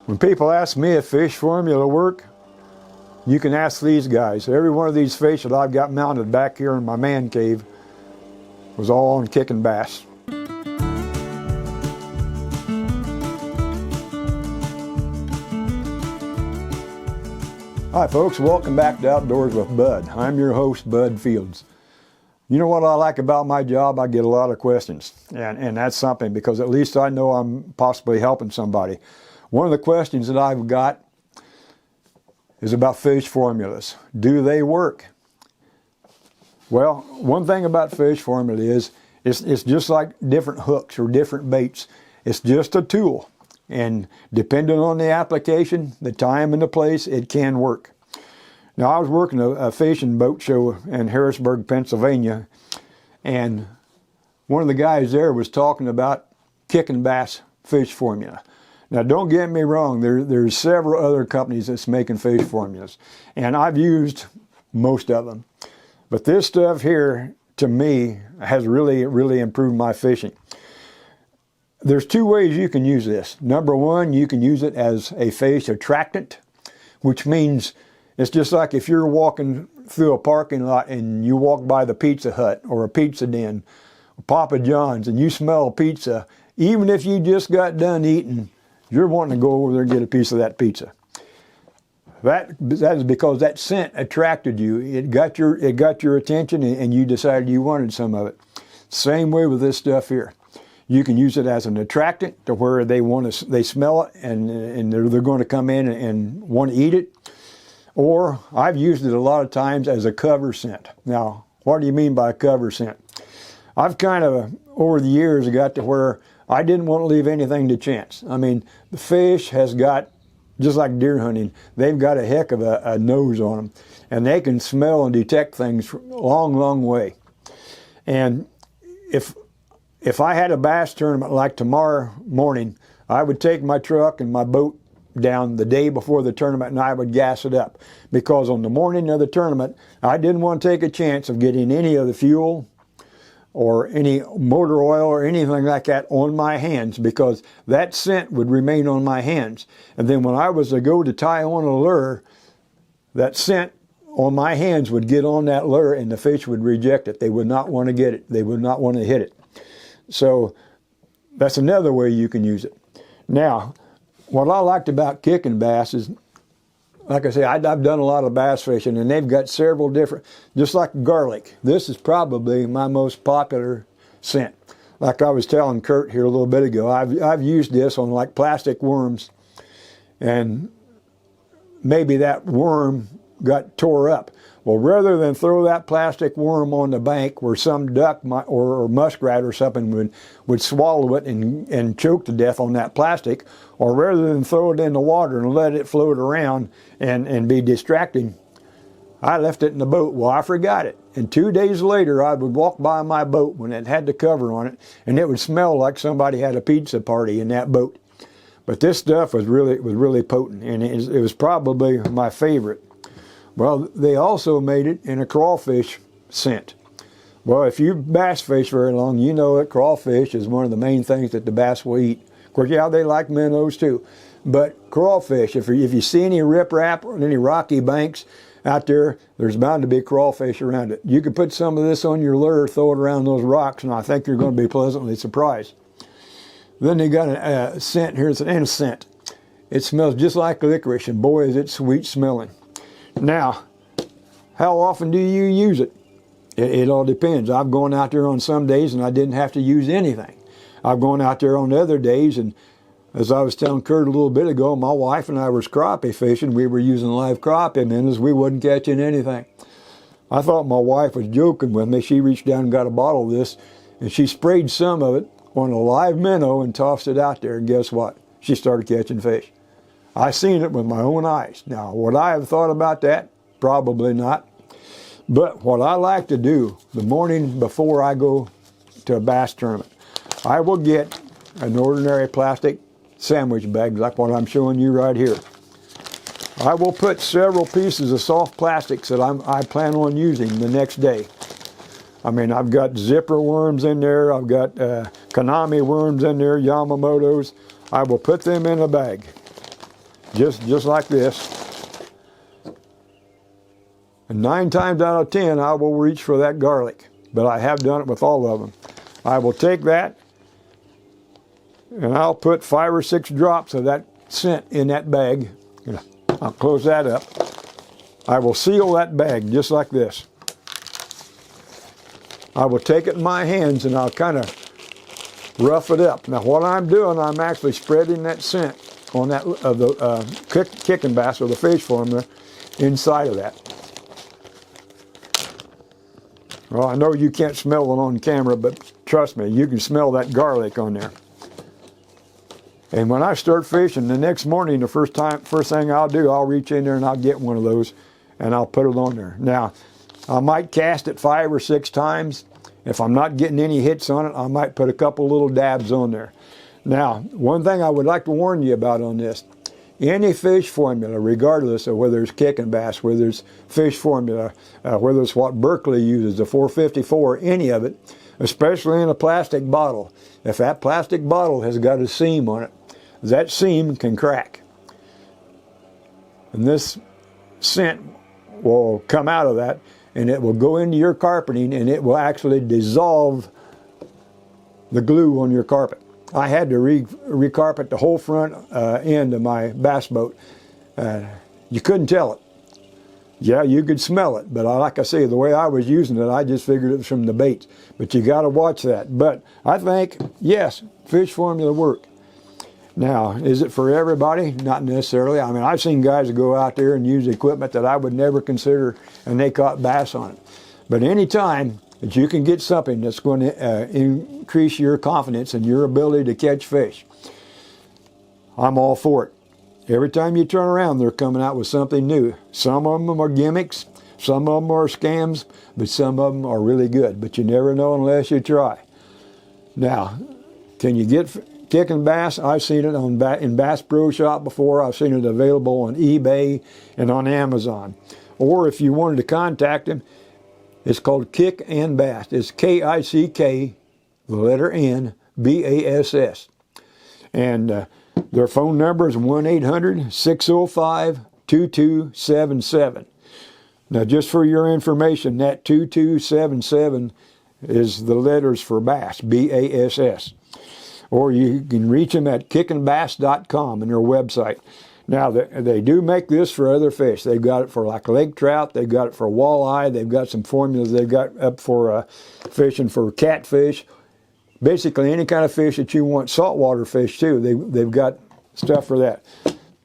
When people ask me if fish formula work, you can ask these guys. Every one of these fish that I've got mounted back here in my man cave was all on kicking bass. Hi folks, welcome back to Outdoors with Bud. I'm your host, Bud Fields. You know what I like about my job? I get a lot of questions, and that's something, because at least I know I'm possibly helping somebody. One of the questions that I've got is about fish formulas. Do they work? Well, one thing about fish formula is it's just like different hooks or different baits. It's just a tool, and depending on the application, the time and the place, it can work. Now, I was working a fishing boat show in Harrisburg, Pennsylvania, and one of the guys there was talking about kicking bass fish formula. Now, don't get me wrong, there's several other companies that's making fish formulas, and I've used most of them. But this stuff here, to me, has really improved my fishing. There's two ways you can use this. Number one, you can use it as a fish attractant, which means it's just like if you're walking through a parking lot and you walk by the Pizza Hut or a Pizza Den, or Papa John's, and you smell pizza, even if you just got done eating, you're wanting to go over there and get a piece of that pizza. That is because that scent attracted you. It got your attention, and you decided you wanted some of it. Same way with this stuff here. You can use it as an attractant to where they smell it and they're going to come in and want to eat it. Or I've used it a lot of times as a cover scent. Now, what do you mean by a cover scent? I've kind of, over the years, got to where I didn't want to leave anything to chance. I mean, the fish has got, just like deer hunting, they've got a heck of a nose on them. And they can smell and detect things from a long way. And if I had a bass tournament like tomorrow morning, I would take my truck and my boat down the day before the tournament, and I would gas it up, because on the morning of the tournament I didn't want to take a chance of getting any of the fuel or any motor oil or anything like that on my hands, because that scent would remain on my hands. And then when I was to go to tie on a lure, that scent on my hands would get on that lure and the fish would reject it. They would not want to get it. They would not want to hit it. So that's another way you can use it. Now, what I liked about kicking bass is, like I say, I've done a lot of bass fishing, and they've got several different, just like garlic. This is probably my most popular scent. Like I was telling Kurt here a little bit ago, I've used this on like plastic worms, and maybe that worm got tore up. Well, rather than throw that plastic worm on the bank where some duck or muskrat or something would swallow it and choke to death on that plastic, or rather than throw it in the water and let it float around and be distracting, I left it in the boat. Well, I forgot it. And 2 days later, I would walk by my boat when it had the cover on it, and it would smell like somebody had a pizza party in that boat. But this stuff was really potent, and it was probably my favorite. Well, they also made it in a crawfish scent. Well, if you bass fish very long, you know that crawfish is one of the main things that the bass will eat. Of course, yeah, they like minnows too. But crawfish, if you see any riprap or any rocky banks out there, there's bound to be crawfish around it. You could put some of this on your lure, throw it around those rocks, and I think you're going to be pleasantly surprised. Then they got a scent here. It's an incense. It smells just like licorice, and boy, is it sweet smelling. Now, how often do you use it? It all depends. I've gone out there on some days and I didn't have to use anything. I've gone out there on other days, and as I was telling Kurt a little bit ago, my wife and I was crappie fishing. We were using live crappie, and as we wasn't catching anything. I thought my wife was joking with me. She reached down and got a bottle of this, and she sprayed some of it on a live minnow and tossed it out there, and guess what? She started catching fish. I seen it with my own eyes. Now, would I have thought about that? Probably not. But what I like to do the morning before I go to a bass tournament, I will get an ordinary plastic sandwich bag like what I'm showing you right here. I will put several pieces of soft plastics that I plan on using the next day. I mean, I've got zipper worms in there. I've got Konami worms in there, Yamamoto's. I will put them in a bag. just like this. And 9 times out of 10, I will reach for that garlic. But I have done it with all of them. I will take that, and I'll put 5 or 6 drops of that scent in that bag. I'll close that up. I will seal that bag just like this. I will take it in my hands and I'll kind of rough it up. Now what I'm doing, I'm actually spreading that scent on that the kicking bass or the fish formula inside of that. Well, I know you can't smell it on camera, but trust me, you can smell that garlic on there. And when I start fishing the next morning, the first thing I'll do, I'll reach in there and I'll get one of those and I'll put it on there. Now, I might cast it 5 or 6 times. If I'm not getting any hits on it, I might put a couple little dabs on there. Now, one thing I would like to warn you about on this, any fish formula, regardless of whether it's kicking bass, whether it's fish formula, whether it's what Berkeley uses, the 454, any of it, especially in a plastic bottle, if that plastic bottle has got a seam on it, that seam can crack. And this scent will come out of that, and it will go into your carpeting, and it will actually dissolve the glue on your carpet. I had to recarpet the whole front end of my bass boat. You couldn't tell it. Yeah, you could smell it, but like I say, the way I was using it, I just figured it was from the baits. But you got to watch that. But I think, yes, fish formula work. Now, is it for everybody? Not necessarily. I mean, I've seen guys go out there and use equipment that I would never consider, and they caught bass on it. But any time that you can get something that's going to increase your confidence and your ability to catch fish, I'm all for it. Every time you turn around, they're coming out with something new. Some of them are gimmicks, some of them are scams, but some of them are really good. But you never know unless you try. Now, can you get kicking bass? I've seen it in Bass Pro Shop before. I've seen it available on eBay and on Amazon. Or if you wanted to contact them, it's called Kick and Bass. It's K-I-C-K, the letter N, B-A-S-S. And their phone number is 1-800-605-2277. Now, just for your information, that 2277 is the letters for bass, B-A-S-S. Or you can reach them at kickandbass.com on their website. Now, they do make this for other fish. They've got it for like lake trout. They've got it for walleye. They've got some formulas they've got up for fishing for catfish. Basically, any kind of fish that you want, saltwater fish too. They've got stuff for that.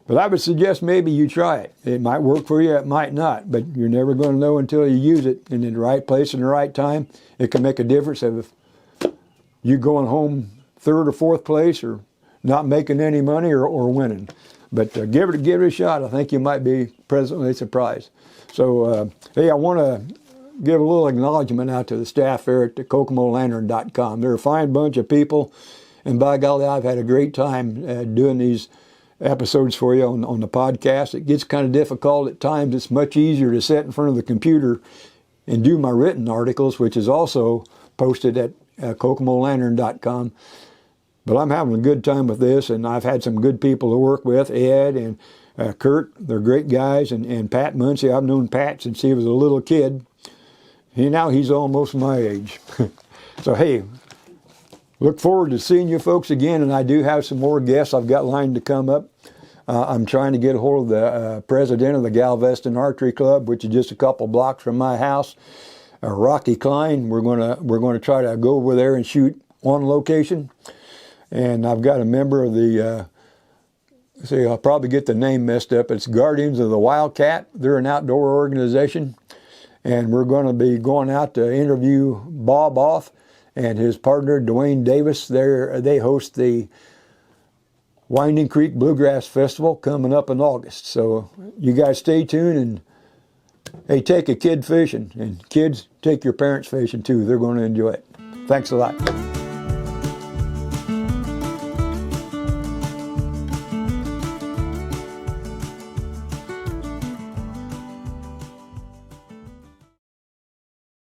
But I would suggest maybe you try it. It might work for you, it might not, but you're never going to know until you use it. And in the right place and the right time, it can make a difference of you going home 3rd or 4th place, or not making any money, or winning. But give it a shot. I think you might be pleasantly surprised. So, hey, I want to give a little acknowledgement out to the staff there at the KokomoLantern.com. They're a fine bunch of people, and by golly, I've had a great time doing these episodes for you on the podcast. It gets kind of difficult at times. It's much easier to sit in front of the computer and do my written articles, which is also posted at KokomoLantern.com. But I'm having a good time with this, and I've had some good people to work with, Ed and Kurt. They're great guys, and Pat Muncie. I've known Pat since he was a little kid. Now he's almost my age. So, hey, look forward to seeing you folks again, and I do have some more guests I've got lined to come up. I'm trying to get a hold of the president of the Galveston Archery Club, which is just a couple blocks from my house, Rocky Klein. We're going to try to go over there and shoot on location. And I've got a member of the, I'll probably get the name messed up. It's Guardians of the Wildcat. They're an outdoor organization. And we're going to be going out to interview Bob Off and his partner, Dwayne Davis. They host the Winding Creek Bluegrass Festival coming up in August. So you guys stay tuned, and hey, take a kid fishing. And kids, take your parents fishing too. They're going to enjoy it. Thanks a lot.